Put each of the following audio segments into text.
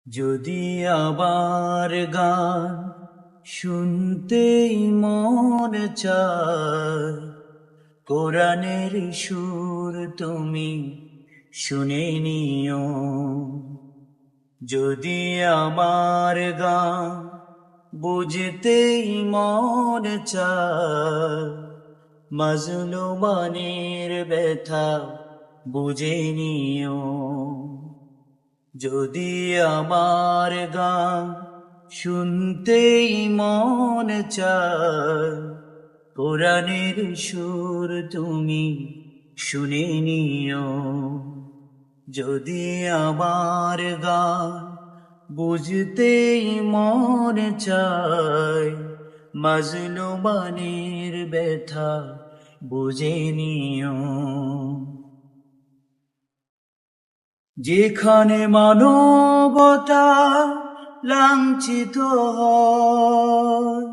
যদি আবার গান শুনতেই মন চায়, কোরআনের সুর তুমি শুনে নিও। যদি আমার গান বুঝতেই মন চায়, মাজলুমানের ব্যথা বুঝে নিও। যদি আমার গান শুনতেই মন চায়, কোরআনের সুর তুমি শুনে নিও। যদি আমার গান বুঝতেই মন চায়, মাজলুমানের ব্যথা বুঝে নিও। যেখানে মানবতা লাঞ্ছিত হয়,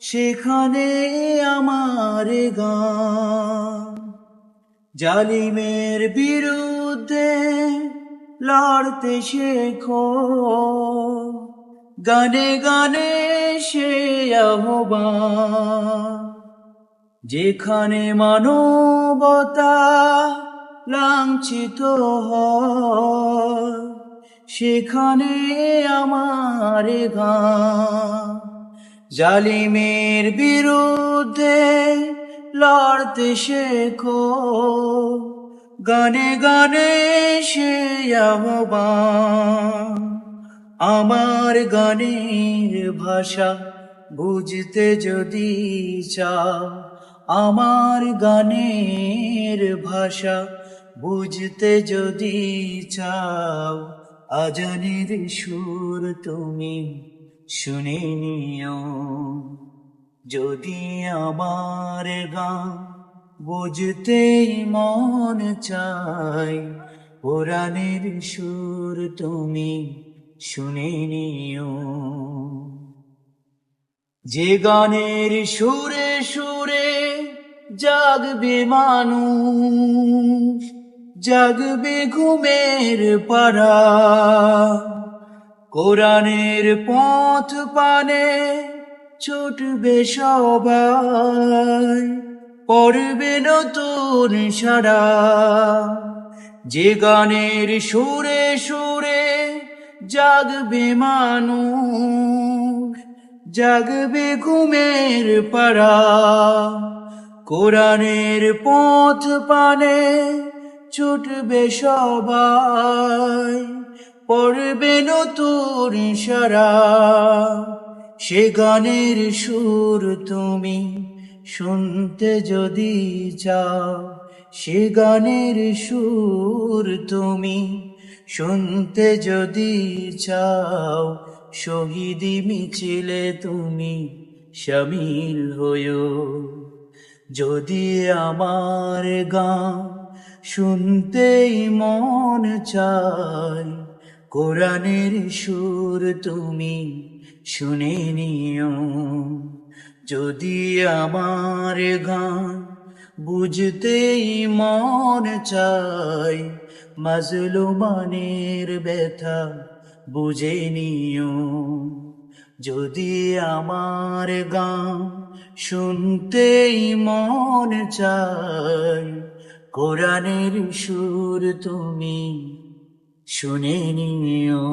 সেখানে আমার গান জালিমের বিরুদ্ধে লড়তে শেখো। গানে গানে সে আহ্বান, যেখানে মানবতা লাঞ্ছিত হয়, সেখানে আমার গান জালিমের বিরুদ্ধে লড়তে শেখো। গানে গানে সে আহ্বান, আমার গানের ভাষা বুঝতে যদি চাও, আমার গানের ভাষা বুঝতে যদি চাও, আজানের সুর তুমি শুনে নিও। যদি আমার গান বুঝতেই মন চায়, কোরআনের সুর তুমি শুনে নিও। যে গানের সুরে সুরে জাগবে মানুষ, জাগবে ঘুমের পাড়া, কোরআনের পথ পানে ছুটবে সবাই, পড়বে নতুন সারা। যে গানের সুরে সুরে জাগবে মানুষ, জাগবে ঘুমের পাড়া, কোরআনের পথ পানে ছুটবে সবাই, পড়বে নতুন সারা। সে গানের সুর তুমি শুনতে যদি চাও, সে গানের সুর তুমি শুনতে যদি চাও, শহীদি মিছিলে তুমি শামিল হয়ো। যদি আমার গান শুনতেই মন চায়, কোরআনের সুর তুমি শুনে নিও। যদি আমার গান বুঝতেই মন চায়, মাজলুমানের ব্যথা বুঝে নিও। যদি আমার গান শুনতেই মন চায়, কোরআনের সুর তুমি শুনে নিও।